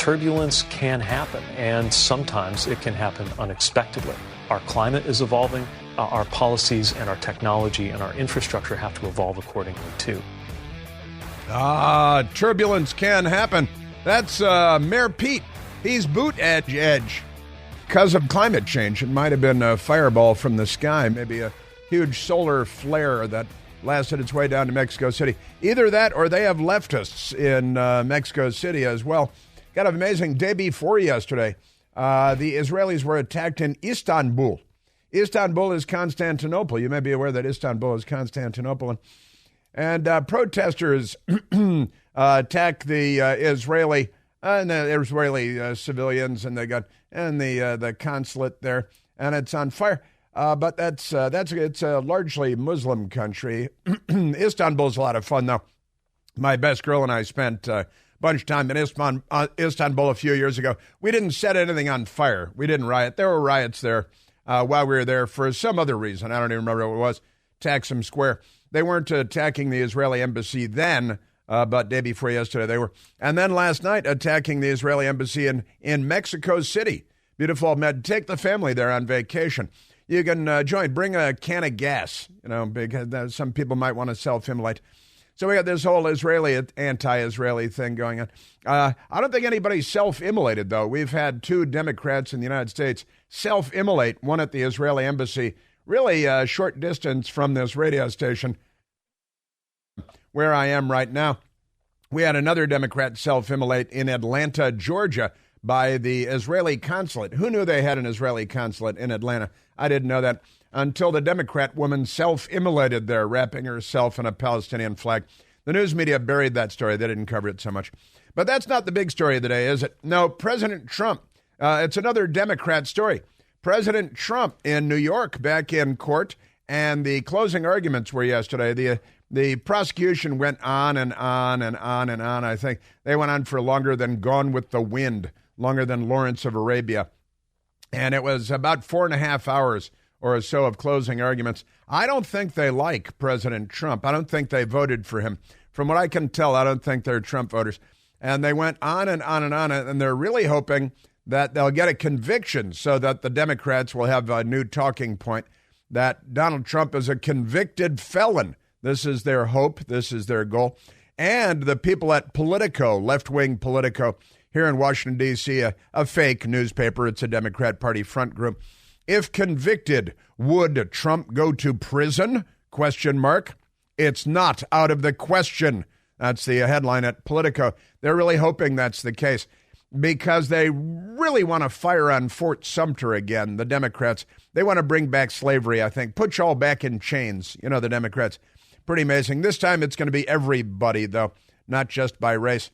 turbulence can happen, and sometimes it can happen unexpectedly. Our climate is evolving, our policies and our technology and our infrastructure have to evolve accordingly, too. Turbulence can happen. That's Mayor Pete. He's boot edge. Because of climate change, it might have been a fireball from the sky, maybe a huge solar flare that lasted its way down to Mexico City. Either that or they have leftists in Mexico City as well. Got an amazing day before yesterday. The Israelis were attacked in Istanbul. Istanbul is Constantinople. You may be aware that Istanbul is Constantinople. And protesters attack the Israeli civilians, and they got the consulate there, and it's on fire. But it's a largely Muslim country. Istanbul's a lot of fun, though. My best girl and I spent a bunch of time in Istanbul a few years ago. We didn't set anything on fire. We didn't riot. There were riots there while we were there for some other reason. I don't even remember what it was. Taksim Square. They weren't attacking the Israeli embassy then, but day before yesterday they were. And then last night attacking the Israeli embassy in Mexico City. Beautiful. Take the family there on vacation. You can join. Bring a can of gas, because some people might want to self-immolate. So we got this whole anti-Israeli thing going on. I don't think anybody's self-immolated, though. We've had two Democrats in the United States self-immolate, one at the Israeli embassy, really a short distance from this radio station where I am right now. We had another Democrat self-immolate in Atlanta, Georgia, by the Israeli consulate. Who knew they had an Israeli consulate in Atlanta? I didn't know that until the Democrat woman self-immolated there, wrapping herself in a Palestinian flag. The news media buried that story. They didn't cover it so much. But that's not the big story of the day, is it? No, President Trump. It's another Democrat story. President Trump in New York back in court, and the closing arguments were yesterday. The prosecution went on and on and on and on. I think they went on for longer than Gone with the Wind, longer than Lawrence of Arabia. And it was about 4.5 hours or so of closing arguments. I don't think they like President Trump. I don't think they voted for him. From what I can tell, I don't think they're Trump voters. And they went on and on and on, and they're really hoping that they'll get a conviction so that the Democrats will have a new talking point, that Donald Trump is a convicted felon. This is their hope. This is their goal. And the people at Politico, left-wing Politico, here in Washington, D.C., a fake newspaper. It's a Democrat Party front group. If convicted, would Trump go to prison? ? It's not out of the question. That's the headline at Politico. They're really hoping that's the case because they really want to fire on Fort Sumter again, the Democrats. They want to bring back slavery, I think. Put you all back in chains, the Democrats. Pretty amazing. This time it's going to be everybody, though, not just by race.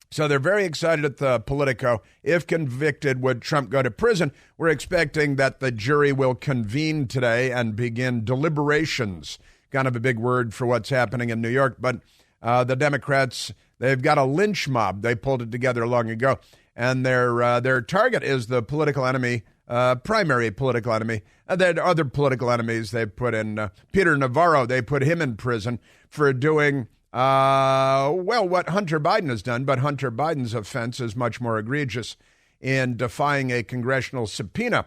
So they're very excited at the Politico. If convicted, would Trump go to prison? We're expecting that the jury will convene today and begin deliberations. Kind of a big word for what's happening in New York. But the Democrats, they've got a lynch mob. They pulled it together long ago. And their target is the political enemy, primary political enemy. There are other political enemies they've put in. Peter Navarro, they put him in prison for doing what Hunter Biden has done, but Hunter Biden's offense is much more egregious in defying a congressional subpoena.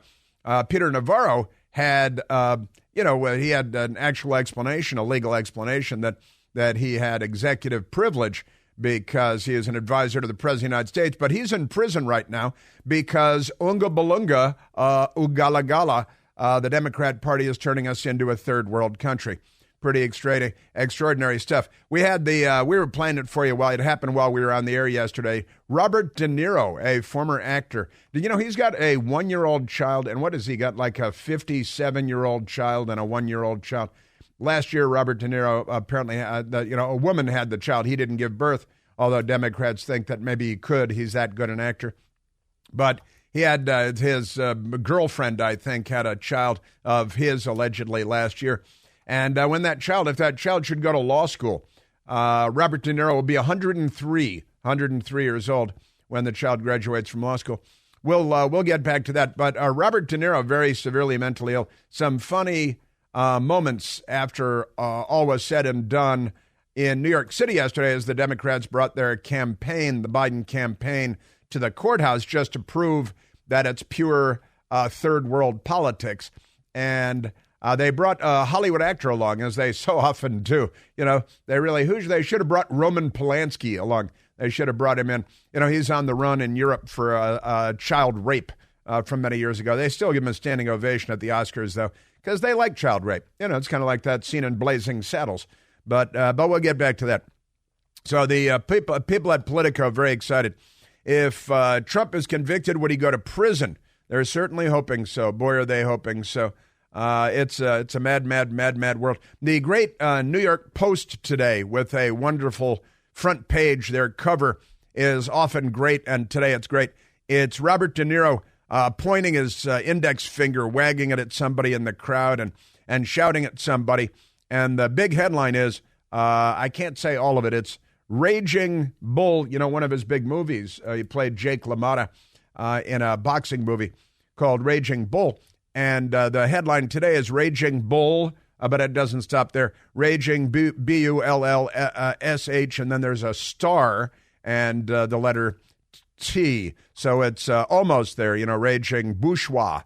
Peter Navarro had, he had an actual explanation, a legal explanation that he had executive privilege because he is an advisor to the President of the United States, but he's in prison right now because Unga Balunga, Ugalagala, the Democrat Party is turning us into a third world country. Pretty extraordinary stuff. We were playing it for you while it happened while we were on the air yesterday. Robert De Niro, a former actor. Did you know he's got a 1-year-old child? And what has he got? Like a 57-year-old child and a 1-year-old child. Last year, Robert De Niro apparently had, a woman had the child. He didn't give birth, although Democrats think that maybe he could. He's that good an actor. But he had his girlfriend, I think, had a child of his allegedly last year. And if that child should go to law school, Robert De Niro will be 103 years old when the child graduates from law school. We'll get back to that. But Robert De Niro, very severely mentally ill. Some funny moments after all was said and done in New York City yesterday as the Democrats brought their campaign, the Biden campaign, to the courthouse just to prove that it's pure third world politics. And they brought a Hollywood actor along, as they so often do. They should have brought Roman Polanski along. They should have brought him in. He's on the run in Europe for child rape from many years ago. They still give him a standing ovation at the Oscars, though, because they like child rape. It's kind of like that scene in Blazing Saddles. But we'll get back to that. So the people at Politico are very excited. If Trump is convicted, would he go to prison? They're certainly hoping so. Boy, are they hoping so. It's a mad world. The great New York Post today with a wonderful front page. Their cover is often great, and today it's great. It's Robert De Niro pointing his index finger, wagging it at somebody in the crowd and shouting at somebody. And the big headline is, I can't say all of it, it's Raging Bull, one of his big movies. He played Jake LaMotta in a boxing movie called Raging Bull. And the headline today is Raging Bull, but it doesn't stop there. Raging, Bullsh, and then there's a star and the letter T. So it's almost there, Raging Bourgeois.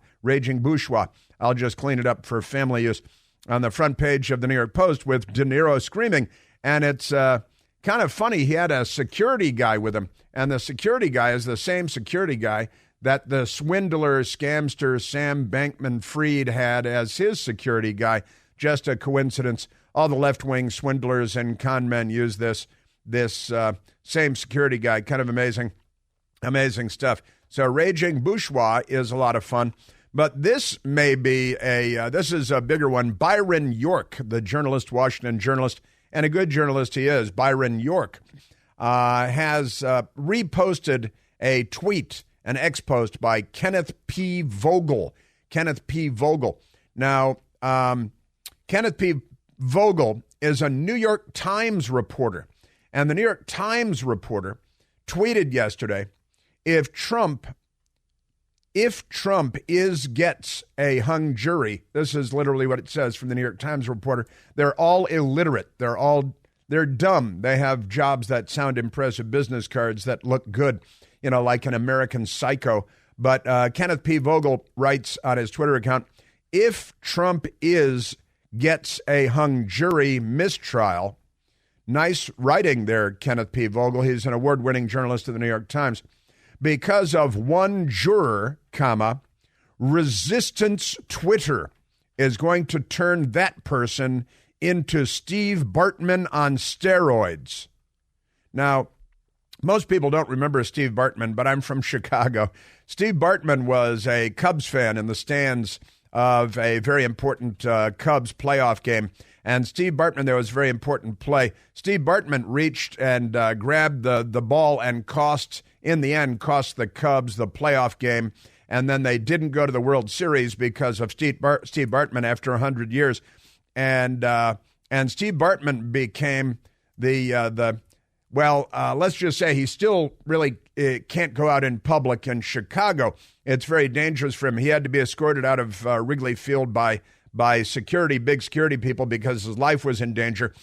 I'll just clean it up for family use. On the front page of the New York Post with De Niro screaming. And it's kind of funny. He had a security guy with him, and the security guy is the same security guy that the swindler, scamster Sam Bankman-Fried had as his security guy. Just a coincidence. All the left-wing swindlers and con men use this same security guy. Kind of amazing stuff. So Raging Bourgeois is a lot of fun. But this may be this is a bigger one. Byron York, the journalist, Washington journalist, and a good journalist he is, Byron York, has reposted a tweet, an ex-post by Kenneth P. Vogel. Now, Kenneth P. Vogel is a New York Times reporter. And the New York Times reporter tweeted yesterday, if Trump gets a hung jury, this is literally what it says from the New York Times reporter, they're all illiterate. They're dumb. They have jobs that sound impressive, business cards that look good, like an American Psycho. But Kenneth P. Vogel writes on his Twitter account, if Trump gets a hung jury mistrial, nice writing there, Kenneth P. Vogel. He's an award-winning journalist at the New York Times. Because of one juror, resistance Twitter is going to turn that person into Steve Bartman on steroids. Now, most people don't remember Steve Bartman, but I'm from Chicago. Steve Bartman was a Cubs fan in the stands of a very important Cubs playoff game. And Steve Bartman, there was a very important play. Steve Bartman reached and grabbed the ball and cost the Cubs the playoff game. And then they didn't go to the World Series because of Steve Bartman after 100 years. And Steve Bartman became let's just say he still really can't go out in public in Chicago. It's very dangerous for him. He had to be escorted out of Wrigley Field by security, big security people, because his life was in danger.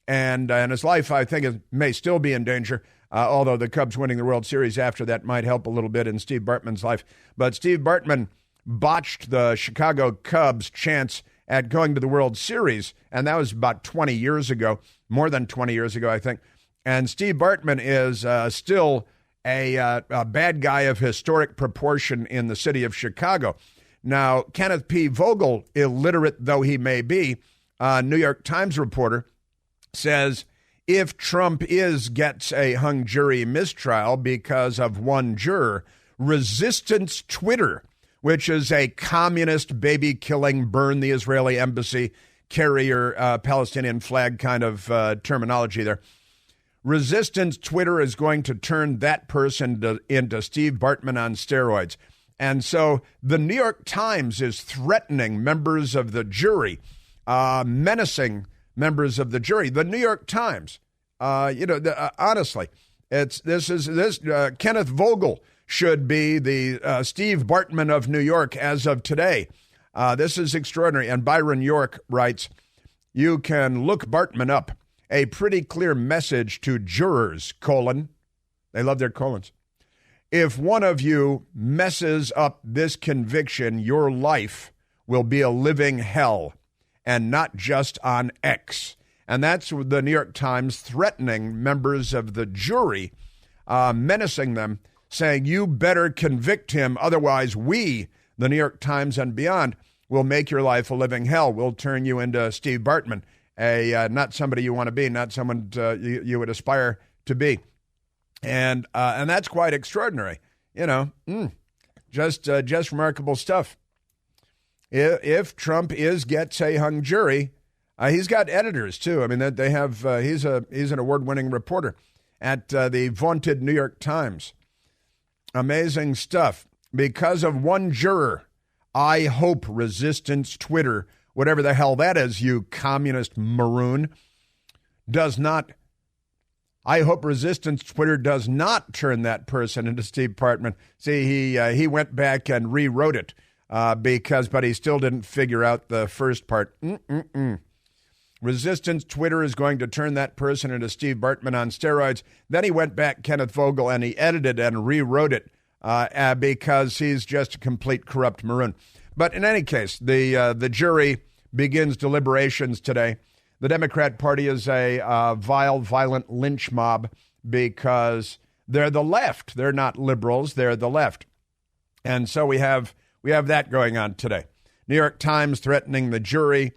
And his life, I think, may still be in danger, although the Cubs winning the World Series after that might help a little bit in Steve Bartman's life. But Steve Bartman botched the Chicago Cubs' chance at going to the World Series, and that was about 20 years ago, more than 20 years ago, I think. And Steve Bartman is still a bad guy of historic proportion in the city of Chicago. Now, Kenneth P. Vogel, illiterate though he may be, New York Times reporter, says if Trump gets a hung jury mistrial because of one juror, resistance Twitter, which is a communist baby-killing, burn the Israeli embassy, carrier Palestinian flag kind of terminology there. Resistance Twitter is going to turn that person into Steve Bartman on steroids. And so the New York Times is threatening members of the jury, menacing members of the jury. The New York Times, honestly, Kenneth Vogel should be the Steve Bartman of New York as of today. This is extraordinary. And Byron York writes, you can look Bartman up. A pretty clear message to jurors, : they love their colons. if one of you messes up this conviction, your life will be a living hell, and not just on X. And that's the New York Times threatening members of the jury, menacing them, saying, you better convict him, otherwise we, the New York Times and beyond, will make your life a living hell. We'll turn you into Steve Bartman, not somebody you want to be, not someone you would aspire to be. And that's quite extraordinary. Just remarkable stuff. If Trump gets a hung jury, he's got editors too. I mean, they have. He's an award-winning reporter at the vaunted New York Times. Amazing stuff. Because of one juror, I hope resistance Twitter, whatever the hell that is, you communist maroon, does not. I hope resistance Twitter does not turn that person into Steve Bartman. See, he went back and rewrote it but he still didn't figure out the first part. Resistance Twitter is going to turn that person into Steve Bartman on steroids. Then he went back, Kenneth Vogel, and he edited and rewrote it because he's just a complete corrupt maroon. But in any case, the jury begins deliberations today. The Democrat Party is a vile, violent lynch mob because they're the left. They're not liberals. They're the left. And so we have that going on today. New York Times threatening the jury.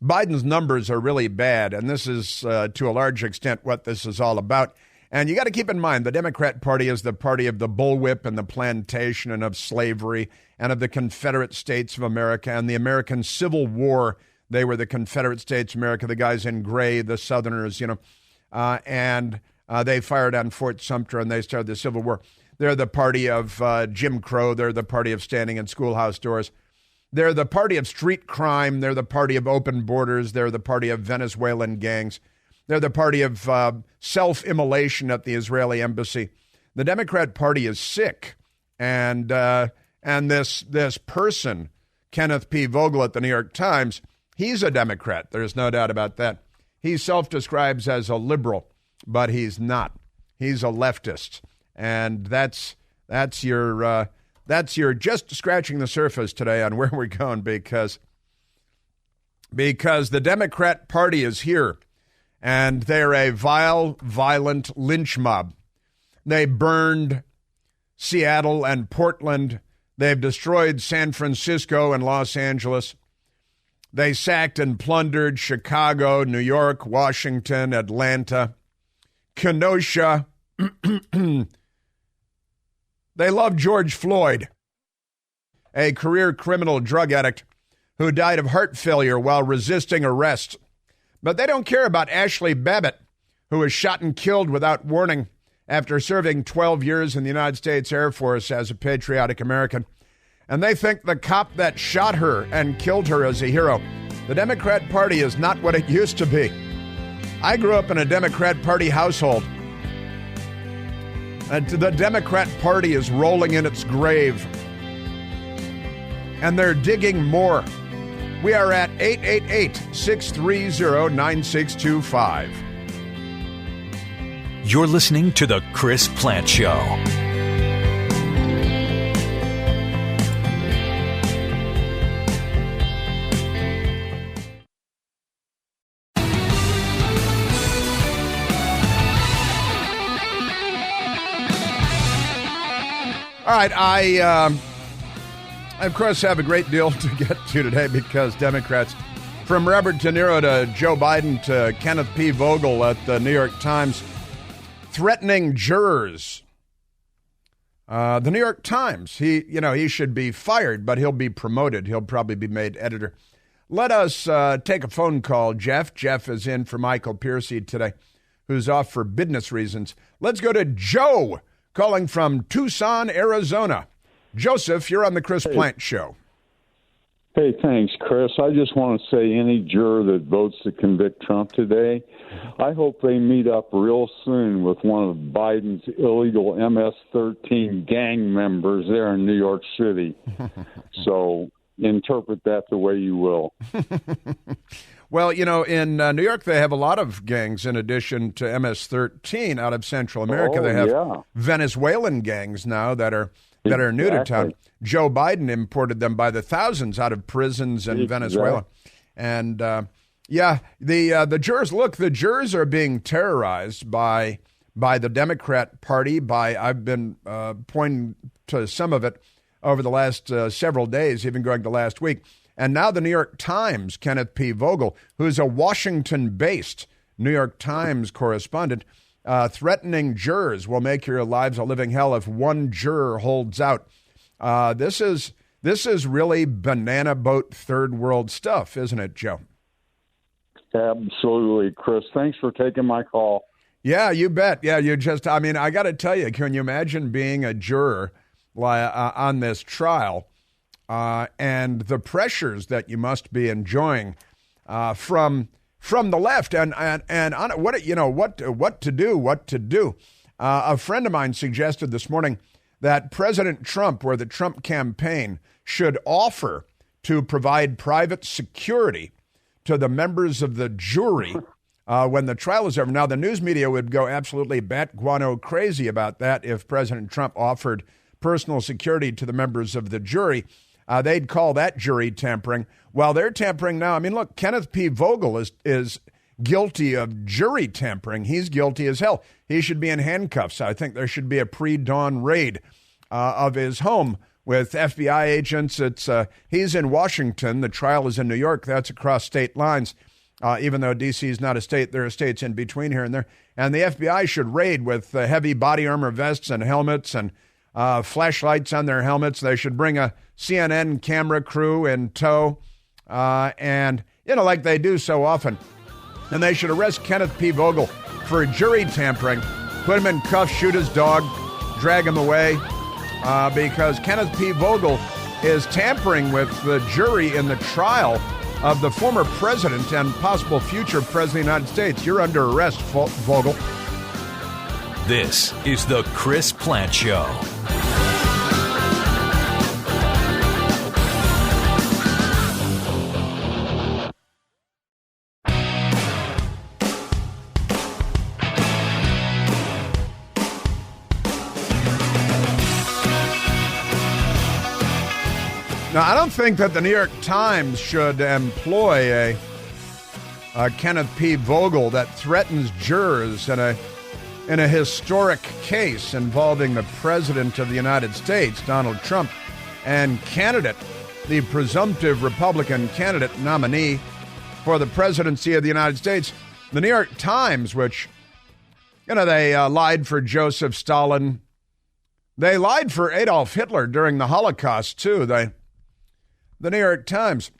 Biden's numbers are really bad, and this is, to a large extent, what this is all about. And you got to keep in mind, the Democrat Party is the party of the bullwhip and the plantation and of slavery and of the Confederate States of America and the American Civil War. They were the Confederate States of America, the guys in gray, the Southerners, and they fired on Fort Sumter and they started the Civil War. They're the party of Jim Crow. They're the party of standing in schoolhouse doors. They're the party of street crime. They're the party of open borders. They're the party of Venezuelan gangs. They're the party of self-immolation at the Israeli embassy. The Democrat Party is sick, and this person, Kenneth P. Vogel at the New York Times, he's a Democrat. There's no doubt about that. He self-describes as a liberal, but he's not. He's a leftist, and that's your just scratching the surface today on where we're going because the Democrat Party is here, and they're a vile, violent lynch mob. They burned Seattle and Portland. They've destroyed San Francisco and Los Angeles. They sacked and plundered Chicago, New York, Washington, Atlanta, Kenosha. They love George Floyd, a career criminal drug addict who died of heart failure while resisting arrest. But they don't care about Ashley Babbitt, who was shot and killed without warning after serving 12 years in the United States Air Force as a patriotic American. And they think the cop that shot her and killed her is a hero. The Democrat Party is not what it used to be. I grew up in a Democrat Party household. And the Democrat Party is rolling in its grave. And they're digging more. We are at 888-630-9625. You're listening to The Chris Plante Show. All right, I of course, have a great deal to get to today because Democrats, from Robert De Niro to Joe Biden to Kenneth P. Vogel at the New York Times, threatening jurors. The New York Times, he should be fired, but he'll be promoted. He'll probably be made editor. Let us take a phone call, Jeff. Jeff is in for Michael Piercy today, who's off for business reasons. Let's go to Joe, calling from Tucson, Arizona. Joseph, you're on the Chris Plante Show. Hey, thanks, Chris. I just want to say any juror that votes to convict Trump today, I hope they meet up real soon with one of Biden's illegal MS-13 gang members there in New York City. So interpret that the way you will. Well, in New York, they have a lot of gangs in addition to MS-13 out of Central America. They have Venezuelan gangs now that are new to town. Joe Biden imported them by the thousands out of prisons in Venezuela. And, the jurors, look, the jurors are being terrorized by the Democrat Party. I've been pointing to some of it over the last several days, even going to last week. And now the New York Times, Kenneth P. Vogel, who's a Washington-based New York Times correspondent, threatening jurors will make your lives a living hell if one juror holds out. This is really banana boat third world stuff, isn't it, Joe? Absolutely, Chris. Thanks for taking my call. Yeah, you bet. Yeah, I got to tell you, can you imagine being a juror on this trial and the pressures that you must be enjoying from the left and on what to do. A friend of mine suggested this morning that President Trump or the Trump campaign should offer to provide private security to the members of the jury when the trial is over. Now, the news media would go absolutely bat guano crazy about that if President Trump offered personal security to the members of the jury. They'd call that jury tampering. Well, they're tampering now. I mean, look, Kenneth P. Vogel is guilty of jury tampering. He's guilty as hell. He should be in handcuffs. I think there should be a pre-dawn raid of his home with FBI agents. He's in Washington. The trial is in New York. That's across state lines. Even though D.C. is not a state, there are states in between here and there. And the FBI should raid with heavy body armor vests and helmets and flashlights on their helmets. They should bring a CNN camera crew in tow, and like they do so often. And they should arrest Kenneth P. Vogel for jury tampering, put him in cuffs, shoot his dog, drag him away, because Kenneth P. Vogel is tampering with the jury in the trial of the former president and possible future president of the United States. You're under arrest, Vogel. This is the Chris Plant Show. Now, I don't think that the New York Times should employ a Kenneth P. Vogel that threatens jurors in a historic case involving the President of the United States, Donald Trump, and the presumptive Republican candidate nominee for the presidency of the United States. The New York Times, which, they lied for Joseph Stalin. They lied for Adolf Hitler during the Holocaust, too. The New York Times.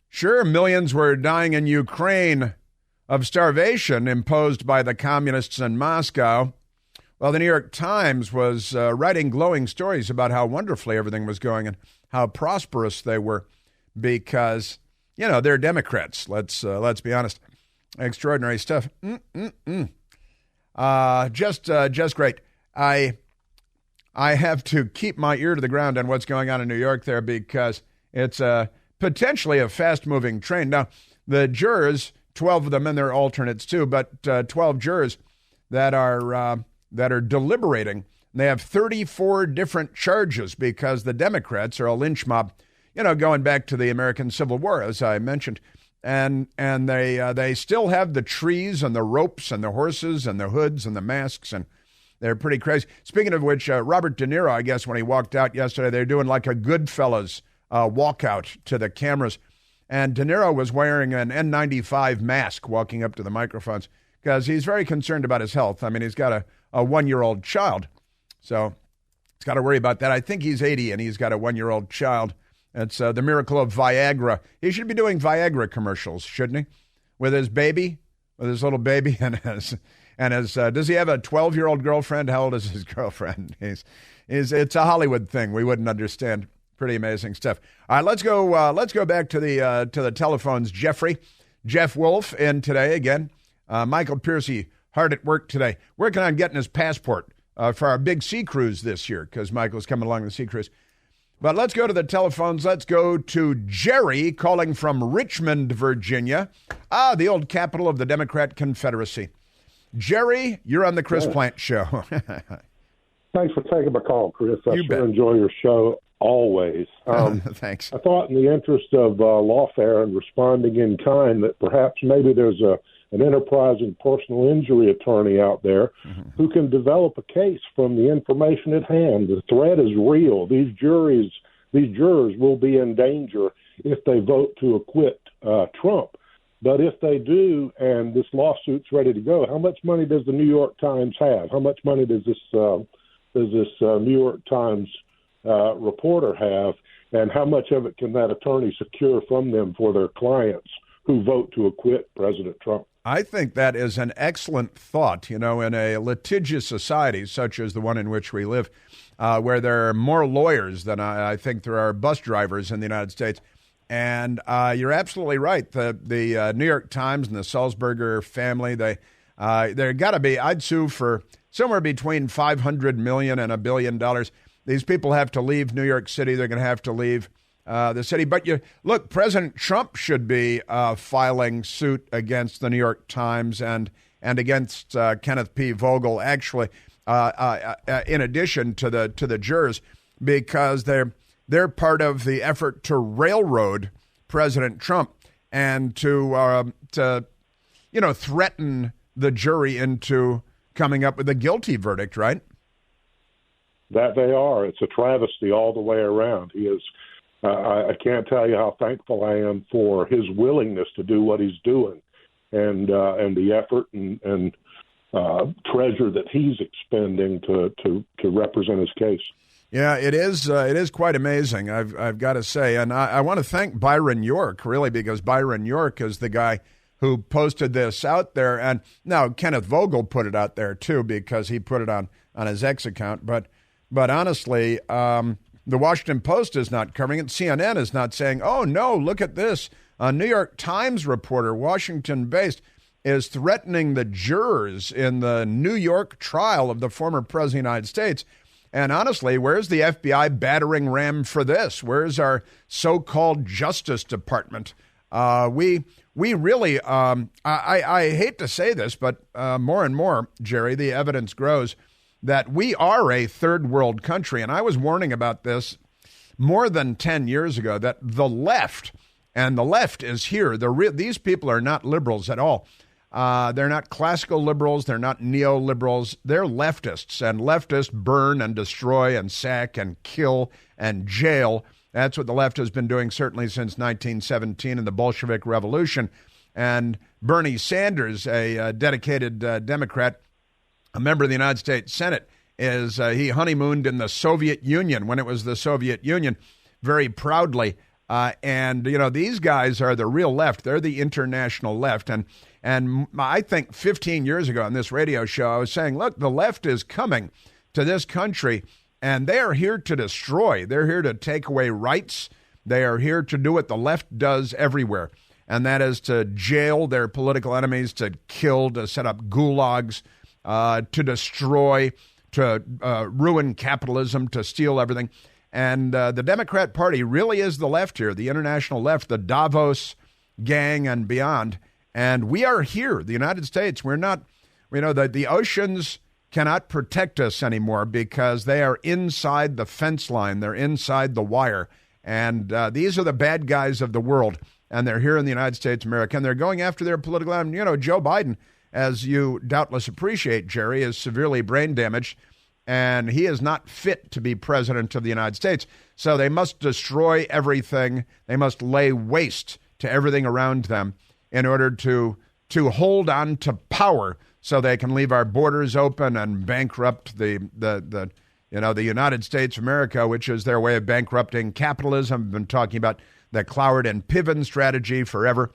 Sure, millions were dying in Ukraine of starvation imposed by the communists in Moscow. Well, the New York Times was writing glowing stories about how wonderfully everything was going and how prosperous they were because, they're Democrats. Let's be honest. Extraordinary stuff. Just great. I have to keep my ear to the ground on what's going on in New York there because it's potentially a fast-moving train. Now, the jurors, 12 of them, and they're alternates too, but 12 jurors that are deliberating. They have 34 different charges because the Democrats are a lynch mob, going back to the American Civil War, as I mentioned. And they still have the trees and the ropes and the horses and the hoods and the masks, and they're pretty crazy. Speaking of which, Robert De Niro, I guess, when he walked out yesterday, they're doing like a Goodfellas walkout to the cameras. And De Niro was wearing an N95 mask walking up to the microphones because he's very concerned about his health. I mean, he's got a one-year-old child, so he's got to worry about that. I think he's 80, and he's got a one-year-old child. It's the miracle of Viagra. He should be doing Viagra commercials, shouldn't he? With his baby, with his little baby, and does he have a 12-year-old girlfriend? How old is his girlfriend? It's a Hollywood thing. We wouldn't understand. Pretty amazing stuff. All right, let's go back to the telephones. Jeff Wolf in today again. Michael Piercy hard at work today, working on getting his passport for our big sea cruise this year because Michael's coming along the sea cruise. But let's go to the telephones. Let's go to Jerry calling from Richmond, Virginia. The old capital of the Democrat Confederacy. Jerry, you're on the Chris Plant Show. Thanks for taking my call, Chris. I You bet. enjoy your show always. Thanks. I thought in the interest of lawfare and responding in kind that perhaps maybe there's an enterprising personal injury attorney out there who can develop a case from the information at hand. The threat is real. These jurors will be in danger if they vote to acquit Trump. But if they do, and this lawsuit's ready to go, how much money does the New York Times have? How much money does this New York Times reporter have? And how much of it can that attorney secure from them for their clients who vote to acquit President Trump? I think that is an excellent thought, in a litigious society such as the one in which we live, where there are more lawyers than I think there are bus drivers in the United States. And you're absolutely right. The New York Times and the Sulzberger family, they're got to be, I'd sue for somewhere between $500 million and $1 billion. These people have to leave New York City. They're going to have to leave the city. But look, President Trump should be filing suit against the New York Times and against Kenneth P. Vogel, actually, in addition to the jurors, because they're part of the effort to railroad President Trump and to threaten the jury into coming up with a guilty verdict, right? That they are. It's a travesty all the way around. He is. I can't tell you how thankful I am for his willingness to do what he's doing, and the effort and treasure that he's expending to represent his case. Yeah, it is quite amazing, I've got to say. And I want to thank Byron York, really, because Byron York is the guy who posted this out there. And now Kenneth Vogel put it out there, too, because he put it on his X account. But honestly, the Washington Post is not covering it. CNN is not saying, oh, no, look at this. A New York Times reporter, Washington-based, is threatening the jurors in the New York trial of the former president of the United States. And honestly, where's the FBI battering ram for this? Where's our so-called Justice Department? We really, I hate to say this, but more and more, Jerry, the evidence grows that we are a third world country. And I was warning about this more than 10 years ago, that the left, and the left is here. These people are not liberals at all. They're not classical liberals. They're not neoliberals. They're leftists, and leftists burn and destroy and sack and kill and jail. That's what the left has been doing certainly since 1917 and the Bolshevik Revolution. And Bernie Sanders, a dedicated Democrat, a member of the United States Senate, he honeymooned in the Soviet Union when it was the Soviet Union very proudly. And these guys are the real left. They're the international left. And I think 15 years ago on this radio show, I was saying, look, the left is coming to this country, and they are here to destroy. They're here to take away rights. They are here to do what the left does everywhere, and that is to jail their political enemies, to kill, to set up gulags, to destroy, to ruin capitalism, to steal everything. And the Democrat Party really is the left here, the international left, the Davos gang and beyond. And we are here, the United States. We're not, the oceans cannot protect us anymore because they are inside the fence line. They're inside the wire. And these are the bad guys of the world. And they're here in the United States of America. And they're going after their political enemy. Joe Biden, as you doubtless appreciate, Jerry, is severely brain damaged. And he is not fit to be president of the United States. So they must destroy everything. They must lay waste to everything around them in order to hold on to power, so they can leave our borders open and bankrupt the United States of America, which is their way of bankrupting capitalism. I've been talking about the Cloward and Piven strategy forever.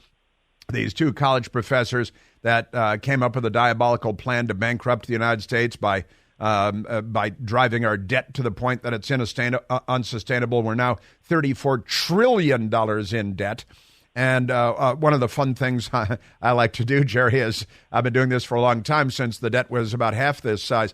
These two college professors that came up with a diabolical plan to bankrupt the United States by driving our debt to the point that it's unsustainable. We're now $34 trillion in debt. And one of the fun things I like to do, Jerry, is I've been doing this for a long time, since the debt was about half this size.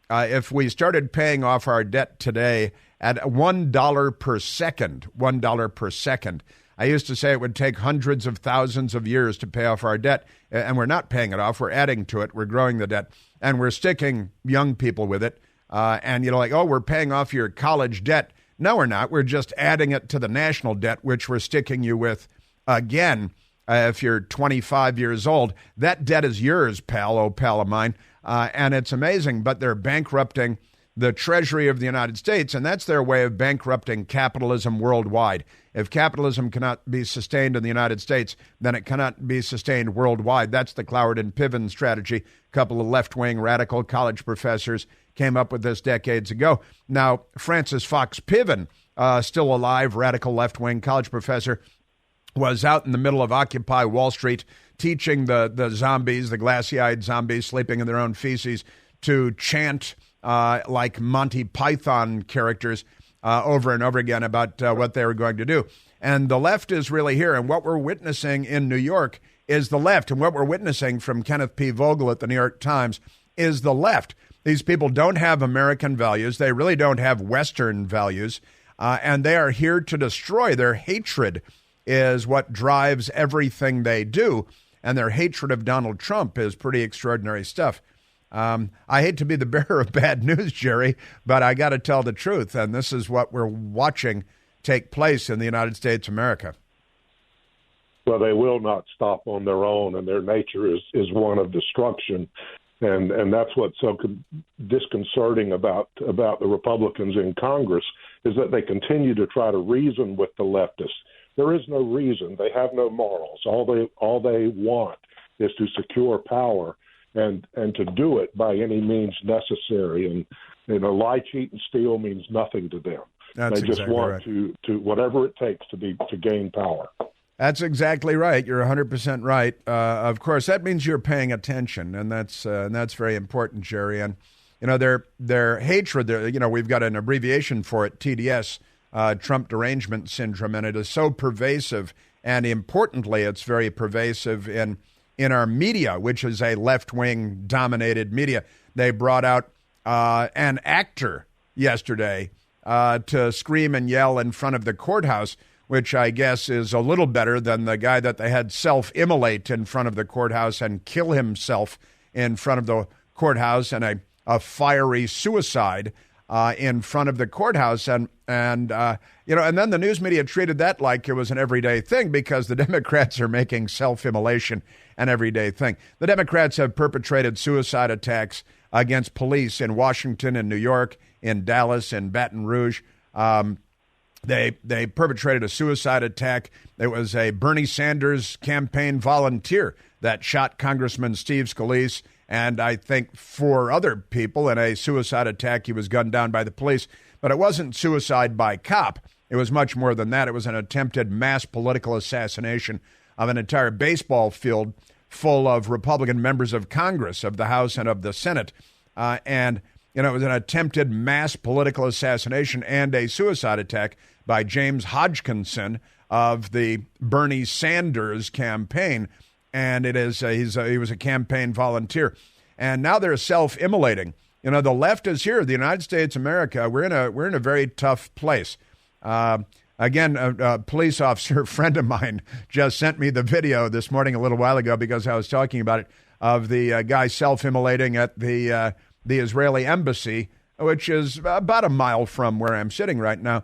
If we started paying off our debt today at $1 per second. $1 per second. I used to say it would take hundreds of thousands of years to pay off our debt, and we're not paying it off. We're adding to it. We're growing the debt, and we're sticking young people with it. And, we're paying off your college debt. No, we're not. We're just adding it to the national debt, which we're sticking you with again. If you're 25 years old, that debt is yours, pal, oh pal of mine. And it's amazing, but they're bankrupting the Treasury of the United States, and that's their way of bankrupting capitalism worldwide. If capitalism cannot be sustained in the United States, then it cannot be sustained worldwide. That's the Cloward and Piven strategy. A couple of left-wing radical college professors came up with this decades ago. Now, Francis Fox Piven, still alive, radical left-wing college professor, was out in the middle of Occupy Wall Street teaching the zombies, the glassy-eyed zombies sleeping in their own feces, to chant like Monty Python characters over and over again about what they were going to do. And the left is really here. And what we're witnessing in New York is the left. And what we're witnessing from Kenneth P. Vogel at the New York Times is the left. These people don't have American values. They really don't have Western values. And they are here to destroy. Their hatred is what drives everything they do. And their hatred of Donald Trump is pretty extraordinary stuff. I hate to be the bearer of bad news, Jerry, but I got to tell the truth. And this is what we're watching take place in the United States of America. Well, they will not stop on their own, and their nature is one of destruction. And that's what's so disconcerting about the Republicans in Congress, is that they continue to try to reason with the leftists. There is no reason. They have no morals. All they want is to secure power and to do it by any means necessary. And lie, cheat, and steal means nothing to them. That's they just exactly want right. to whatever it takes to gain power. That's exactly right. You're 100% right. Of course, that means you're paying attention, and that's very important, Jerry. And their hatred. We've got an abbreviation for it, TDS, Trump Derangement Syndrome, and it is so pervasive. And importantly, it's very pervasive in our media, which is a left-wing dominated media. They brought out an actor yesterday to scream and yell in front of the courthouse, which I guess is a little better than the guy that they had self-immolate in front of the courthouse and kill himself in front of the courthouse, and a fiery suicide in front of the courthouse. And then the news media treated that like it was an everyday thing, because the Democrats are making self-immolation an everyday thing. The Democrats have perpetrated suicide attacks against police in Washington, in New York, in Dallas, in Baton Rouge. They perpetrated a suicide attack. It was a Bernie Sanders campaign volunteer that shot Congressman Steve Scalise and I think 4 other people in a suicide attack. He was gunned down by the police. But it wasn't suicide by cop. It was much more than that. It was an attempted mass political assassination of an entire baseball field full of Republican members of Congress, of the House and of the Senate. It was an attempted mass political assassination and a suicide attack by James Hodgkinson of the Bernie Sanders campaign. And he was a campaign volunteer. And now they're self-immolating. The left is here. The United States of America, we're in a very tough place. Again, a police officer, a friend of mine, just sent me the video this morning a little while ago because I was talking about it, of the guy self-immolating at the Israeli embassy, which is about a mile from where I'm sitting right now.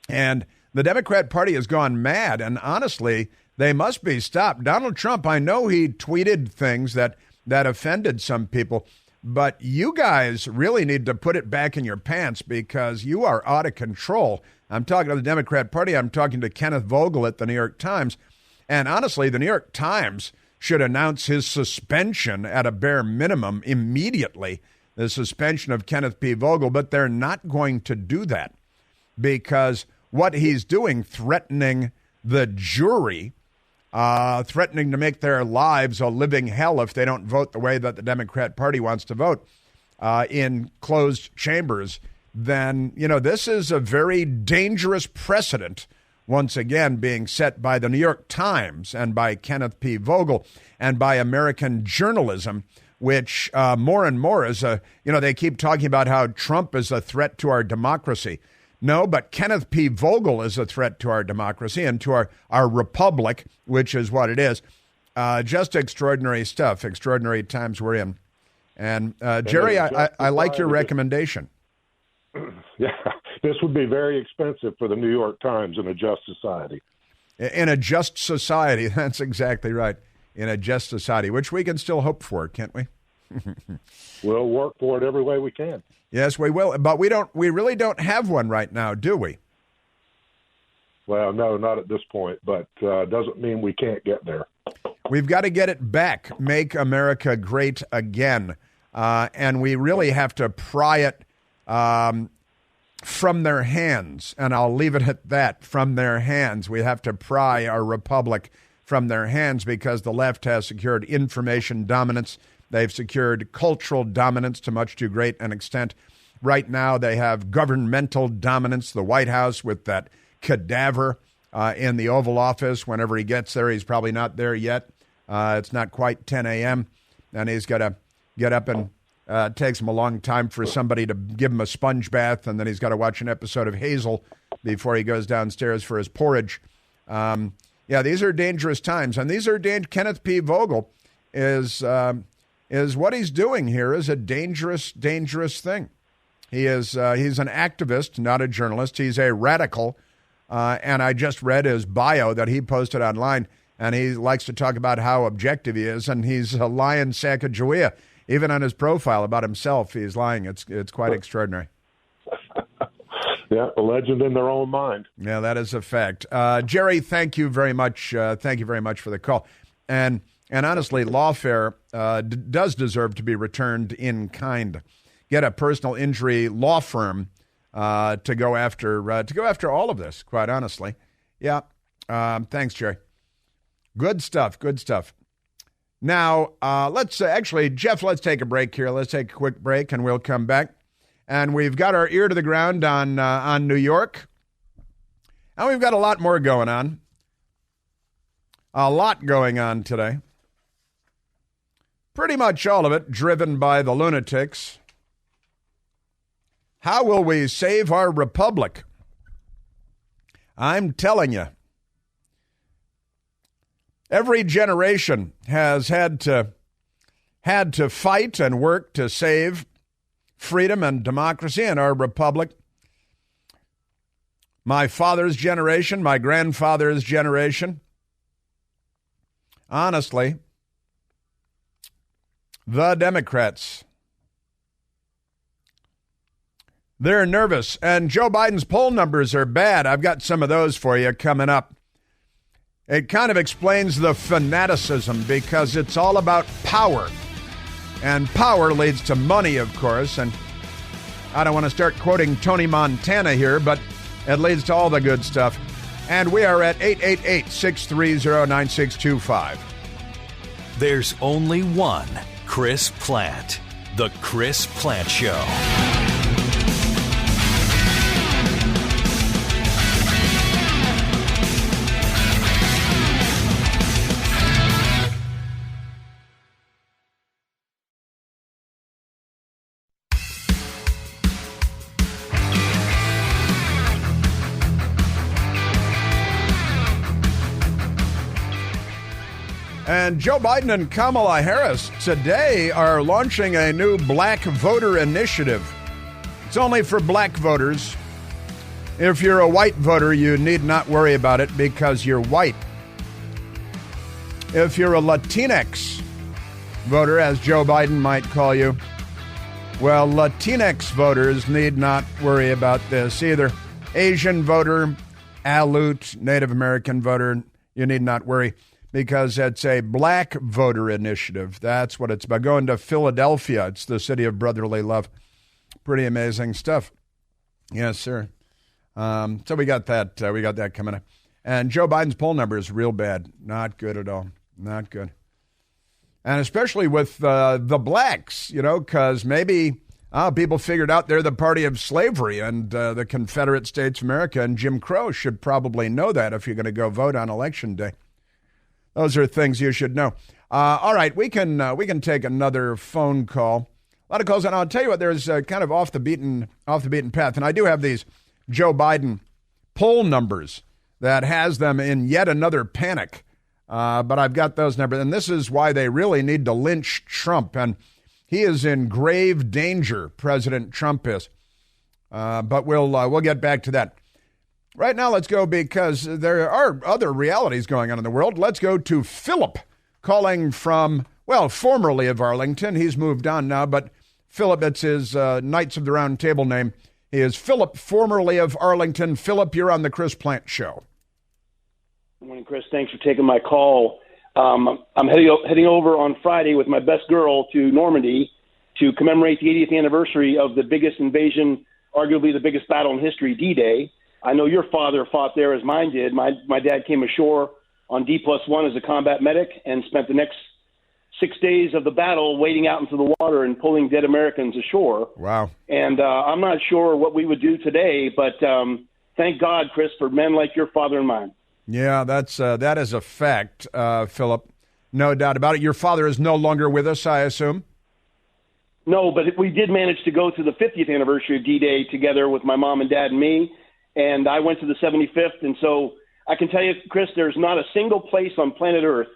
And the Democrat Party has gone mad, and honestly, they must be stopped. Donald Trump, I know he tweeted things that offended some people, but you guys really need to put it back in your pants, because you are out of control. I'm talking to the Democrat Party. I'm talking to Kenneth Vogel at the New York Times. And honestly, the New York Times should announce his suspension at a bare minimum immediately, the suspension of Kenneth P. Vogel. But they're not going to do that, because what he's doing, threatening the jury, threatening to make their lives a living hell if they don't vote the way that the Democrat Party wants to vote in closed chambers, then, this is a very dangerous precedent, once again, being set by the New York Times and by Kenneth P. Vogel and by American journalism, which more and more is they keep talking about how Trump is a threat to our democracy. No, but Kenneth P. Vogel is a threat to our democracy and to our republic, which is what it is. Just extraordinary stuff, extraordinary times we're in. And Jerry, I like your recommendation. Yeah, this would be very expensive for the New York Times in a just society. In a just society, that's exactly right. In a just society, which we can still hope for, can't we? We'll work for it every way we can. Yes, we will, but we really don't have one right now, do we? Well, no, not at this point, but doesn't mean we can't get there. We've got to get it back, make America great again, and we really have to pry it from their hands, and I'll leave it at that, from their hands. We have to pry our republic from their hands because the left has secured information dominance. They've secured cultural dominance to much too great an extent. Right now, they have governmental dominance. The White House with that cadaver in the Oval Office. Whenever he gets there, he's probably not there yet. It's not quite 10 a.m., and he's got to get up, and it takes him a long time for somebody to give him a sponge bath, and then he's got to watch an episode of Hazel before he goes downstairs for his porridge. Yeah, these are dangerous times, and these are Kenneth P. Vogel is what he's doing here is a dangerous, dangerous thing. He's an activist, not a journalist. He's a radical, and I just read his bio that he posted online, and he likes to talk about how objective he is, and he's a lying Sacagawea. Even on his profile about himself, he's lying. It's quite extraordinary. Yeah, a legend in their own mind. Yeah, that is a fact. Jerry, thank you very much. Thank you very much for the call. And honestly, lawfare does deserve to be returned in kind. Get a personal injury law firm to go after all of this. Quite honestly, yeah. Thanks, Jerry. Good stuff. Good stuff. Now, let's Jeff, let's take a break here. Let's take a quick break, and we'll come back. And we've got our ear to the ground on New York. And we've got a lot more going on. A lot going on today. Pretty much all of it driven by the lunatics. How will we save our republic? I'm telling you. Every generation has had to fight and work to save freedom and democracy in our republic. My father's generation, my grandfather's generation. Honestly, the Democrats, they're nervous, and Joe Biden's poll numbers are bad. I've got some of those for you coming up. It kind of explains the fanaticism because it's all about power. And power leads to money, of course. And I don't want to start quoting Tony Montana here, but it leads to all the good stuff. And we are at 888-630-9625. There's only one Chris Plant. The Chris Plant Show. And Joe Biden and Kamala Harris today are launching a new black voter initiative. It's only for black voters. If you're a white voter, you need not worry about it because you're white. If you're a Latinx voter, as Joe Biden might call you, well, Latinx voters need not worry about this either. Asian voter, Aleut, Native American voter, you need not worry. Because it's a black voter initiative. That's what it's about. Going to Philadelphia. It's the city of brotherly love. Pretty amazing stuff. Yes, sir. So we got that. We got that coming up. And Joe Biden's poll number is real bad. Not good at all. Not good. And especially with the blacks, because maybe people figured out they're the party of slavery and the Confederate States of America, and Jim Crow should probably know that if you're going to go vote on Election Day. Those are things you should know. All right, we can take another phone call. A lot of calls, and I'll tell you what. There's kind of off the beaten path, and I do have these Joe Biden poll numbers that has them in yet another panic. But I've got those numbers, and this is why they really need to lynch Trump. And he is in grave danger, President Trump is. But we'll get back to that. Right now, let's go, because there are other realities going on in the world. Let's go to Philip, calling from, well, formerly of Arlington. He's moved on now, but Philip, it's his Knights of the Round Table name. He is Philip, formerly of Arlington. Philip, you're on the Chris Plant Show. Good morning, Chris. Thanks for taking my call. I'm heading over on Friday with my best girl to Normandy to commemorate the 80th anniversary of the biggest invasion, arguably the biggest battle in history, D-Day. I know your father fought there as mine did. My dad came ashore on D+1 as a combat medic and spent the next 6 days of the battle wading out into the water and pulling dead Americans ashore. Wow. And I'm not sure what we would do today, but thank God, Chris, for men like your father and mine. Yeah, that is a fact, Philip. No doubt about it. Your father is no longer with us, I assume? No, but we did manage to go to the 50th anniversary of D-Day together with my mom and dad and me. And I went to the 75th. And so I can tell you, Chris, there's not a single place on planet Earth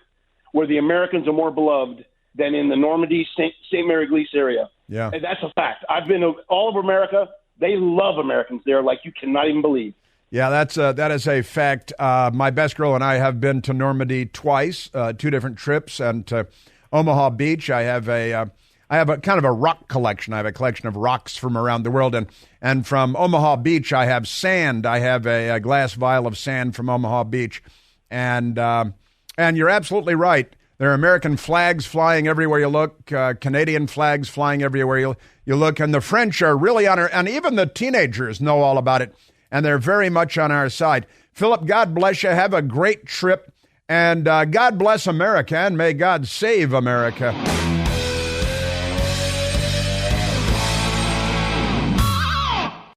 where the Americans are more beloved than in the Normandy, St. Mary Glees area. Yeah. And that's a fact. I've been to all of America. They love Americans there like you cannot even believe. Yeah, that is a fact. My best girl and I have been to Normandy twice, 2 different trips, and to Omaha Beach. I have a kind of a rock collection. I have a collection of rocks from around the world, and from Omaha Beach, I have sand. I have a glass vial of sand from Omaha Beach, and you're absolutely right. There are American flags flying everywhere you look, Canadian flags flying everywhere you look, and the French are really on our, and even the teenagers know all about it, and they're very much on our side. Philip, God bless you. Have a great trip, and God bless America, and may God save America.